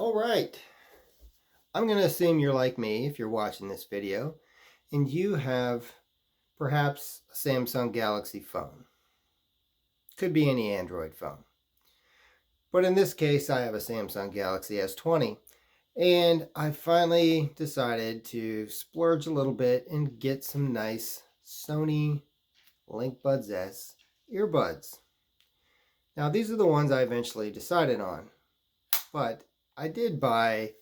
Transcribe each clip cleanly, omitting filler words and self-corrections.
All right, I'm going to assume you're like me if you're watching this video and you have perhaps a Samsung Galaxy phone. Could be any Android phone. But in this case, I have a Samsung Galaxy S20 and I finally decided to splurge a little bit and get some nice Sony Linkbuds S earbuds. Now, these are the ones I eventually decided on, but I did buy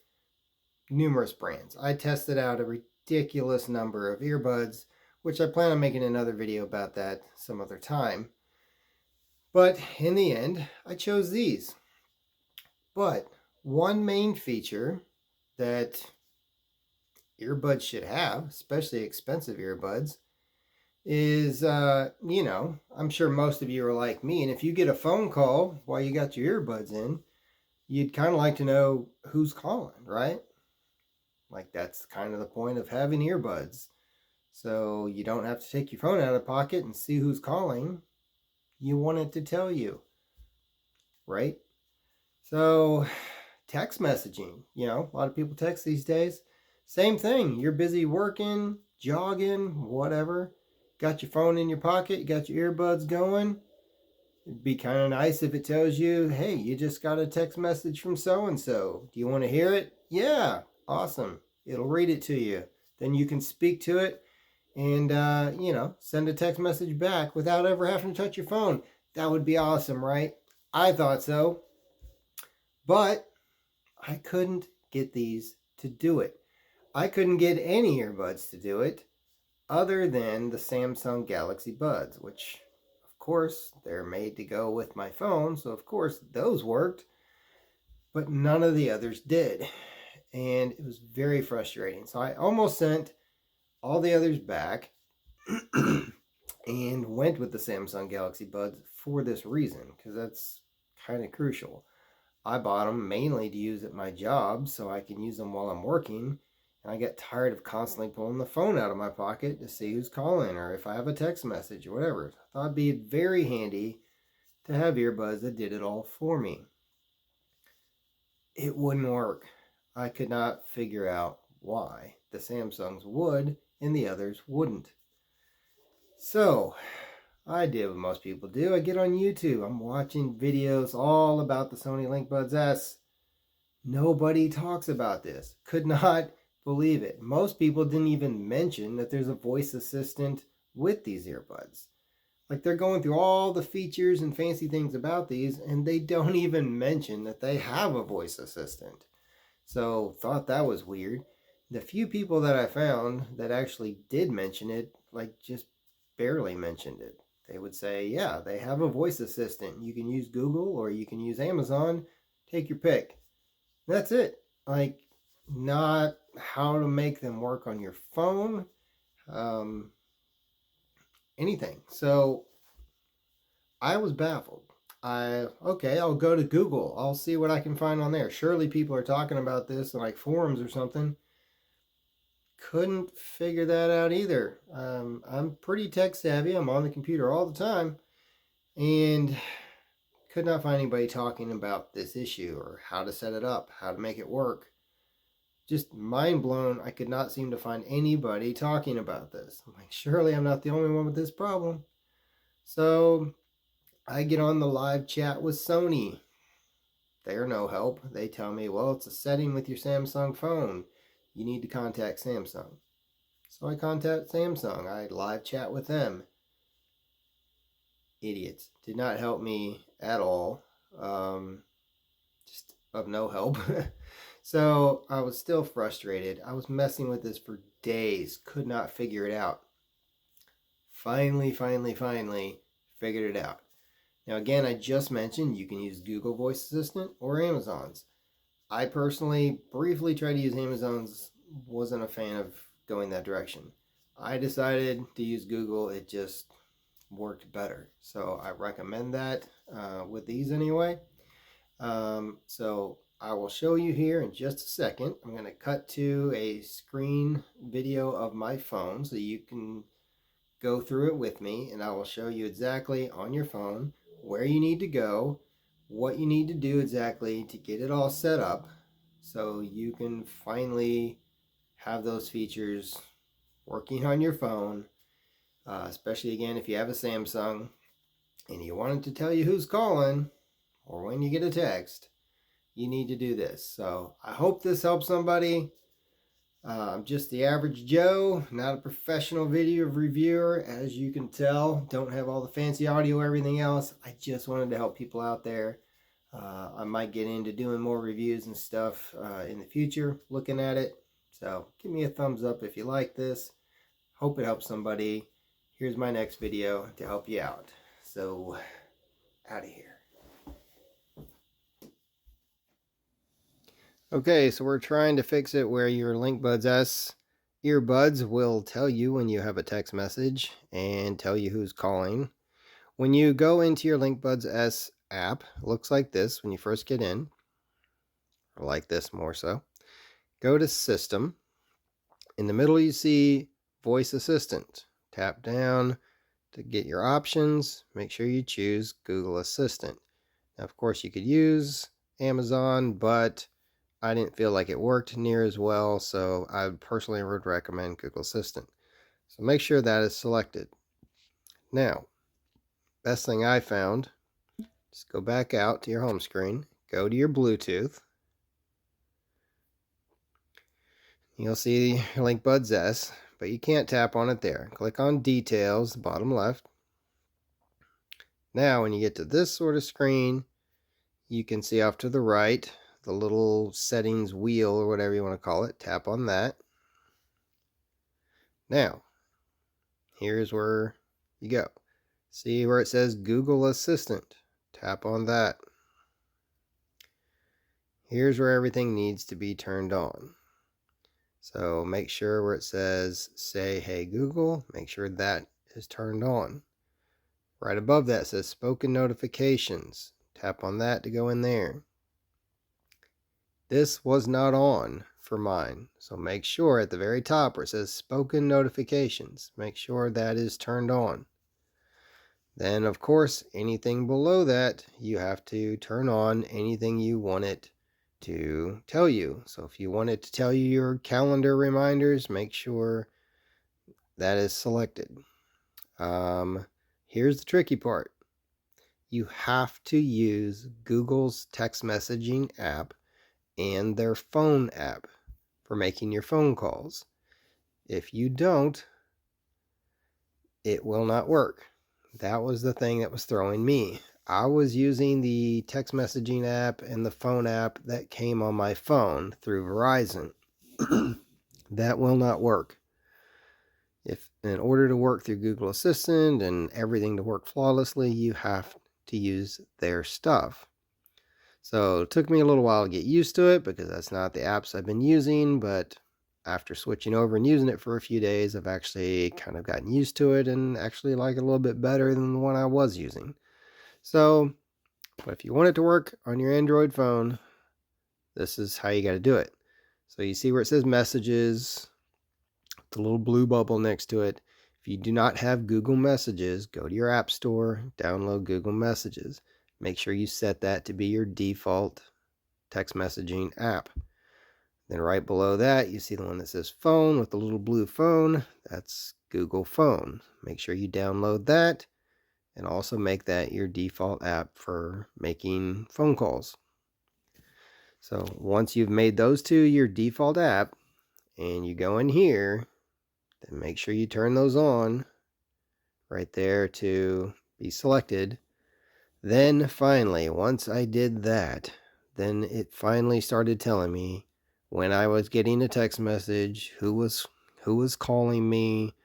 numerous brands. I tested out a ridiculous number of earbuds, which I plan on making another video about that some other time. But in the end, I chose these. But one main feature that earbuds should have, especially expensive earbuds, is, I'm sure most of you are like me, and if you get a phone call while you got your earbuds in, you'd kind of like to know who's calling, right? Like, that's kind of the point of having earbuds. So you don't have to take your phone out of pocket and see who's calling. You want it to tell you, right? So text messaging, a lot of people text these days. Same thing. You're busy working, jogging, whatever. Got your phone in your pocket, you got your earbuds going. It'd be kind of nice if it tells you, hey, you just got a text message from so-and-so. Do you want to hear it? Yeah, awesome. It'll read it to you. Then you can speak to it and, send a text message back without ever having to touch your phone. That would be awesome, right? I thought so. But I couldn't get these to do it. I couldn't get any earbuds to do it other than the Samsung Galaxy Buds, which, of course, they're made to go with my phone. So, of course, those worked. But none of the others did. And it was very frustrating. So I almost sent all the others back and went with the Samsung Galaxy Buds for this reason, because that's kind of crucial. I bought them mainly to use at my job so I can use them while I'm working, and I get tired of constantly pulling the phone out of my pocket to see who's calling or if I have a text message or whatever. I thought it'd be very handy to have earbuds that did it all for me. It wouldn't work. I could not figure out why the Samsungs would and the others wouldn't. So I did what most people do. I get on YouTube. I'm watching videos all about the Sony Linkbuds S. Nobody talks about this. Could not believe it. Most people didn't even mention that there's a voice assistant with these earbuds. Like, they're going through all the features and fancy things about these, and they don't even mention that they have a voice assistant. So, thought that was weird. The few people that I found that actually did mention it, just barely mentioned it. They would say, yeah, they have a voice assistant. You can use Google or you can use Amazon. Take your pick. That's it. Not how to make them work on your phone. Anything. So I was baffled. I'll go to Google. I'll see what I can find on there. Surely people are talking about this in forums or something. Couldn't figure that out either. I'm pretty tech savvy. I'm on the computer all the time and could not find anybody talking about this issue or how to set it up, how to make it work. Just mind blown. I could not seem to find anybody talking about this. I'm like, surely I'm not the only one with this problem. So I get on the live chat with Sony. They're no help. They tell me, well, it's a setting with your Samsung phone. You need to contact Samsung. So I contact Samsung. I live chat with them. Idiots. Did not help me at all. Just of no help. So I was still frustrated. I was messing with this for days. Could not figure it out. Finally figured it out. Now again, I just mentioned you can use Google Voice Assistant or Amazon's. I personally briefly tried to use Amazon's. Wasn't a fan of going that direction. I decided to use Google. It just worked better. So I recommend that with these anyway. So I will show you here in just a second. I'm going to cut to a screen video of my phone so you can go through it with me, and I will show you exactly on your phone where you need to go, what you need to do exactly to get it all set up. so you can finally have those features working on your phone, especially again if you have a Samsung and you want it to tell you who's calling or when you get a text. You need to do this. So I hope this helps somebody. I'm just the average Joe, not a professional video reviewer. As you can tell, don't have all the fancy audio, everything else. I just wanted to help people out there. I might get into doing more reviews and stuff in the future, looking at it. So give me a thumbs up if you like this. Hope it helps somebody. Here's my next video to help you out. So, out of here. Okay, so we're trying to fix it where your Linkbuds S earbuds will tell you when you have a text message and tell you who's calling. When you go into your Linkbuds S app, it looks like this when you first get in, or like this more so. Go to System. In the middle you see Voice Assistant. Tap down to get your options. Make sure you choose Google Assistant. Now, of course, you could use Amazon, but I didn't feel like it worked near as well, so I personally would recommend Google Assistant. So make sure that is selected. Now, best thing I found, just go back out to your home screen, go to your Bluetooth. You'll see your Linkbuds S, but you can't tap on it there. Click on Details, bottom left. Now, when you get to this sort of screen, you can see off to the right the little settings wheel or whatever you want to call it. Tap on that. Now, here's where you go. See where it says Google Assistant. Tap on that. Here's where everything needs to be turned on. So make sure where it says say hey Google, make sure that is turned on. Right above that says spoken notifications. Tap on that to go in there. This was not on for mine, so make sure at the very top where it says spoken notifications, make sure that is turned on. Then, of course, anything below that, you have to turn on anything you want it to tell you. So if you want it to tell you your calendar reminders, make sure that is selected. Here's the tricky part. You have to use Google's text messaging app and their phone app for making your phone calls. If you don't, it will not work. That was the thing that was throwing me. I was using the text messaging app and the phone app that came on my phone through Verizon. That will not work. If in order to work through Google Assistant and everything to work flawlessly, you have to use their stuff. So it took me a little while to get used to it because that's not the apps I've been using, but after switching over and using it for a few days, I've actually kind of gotten used to it and actually like it a little bit better than the one I was using. So, but if you want it to work on your Android phone, this is how you got to do it. So you see where it says messages, the little blue bubble next to it. If you do not have Google Messages, go to your App Store, download Google Messages. Make sure you set that to be your default text messaging app. Then right below that, you see the one that says phone with the little blue phone. That's Google Phone. Make sure you download that and also make that your default app for making phone calls. So once you've made those two your default app and you go in here, then make sure you turn those on right there to be selected. Then finally, once I did that, then it finally started telling me when I was getting a text message, who was calling me,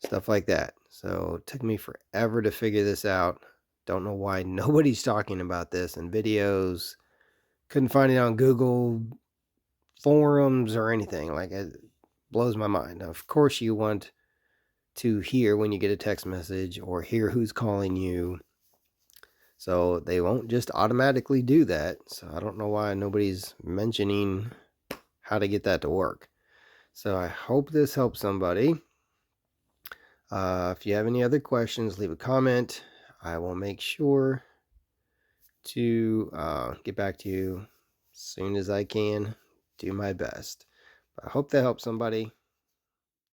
stuff like that. So it took me forever to figure this out. Don't know why nobody's talking about this in videos. Couldn't find it on Google forums or anything. Like, it blows my mind. Now, of course, you want to hear when you get a text message or hear who's calling you. So they won't just automatically do that. So I don't know why nobody's mentioning how to get that to work. So I hope this helps somebody. If you have any other questions, leave a comment. I will make sure to get back to you as soon as I can. do my best. I hope that helps somebody.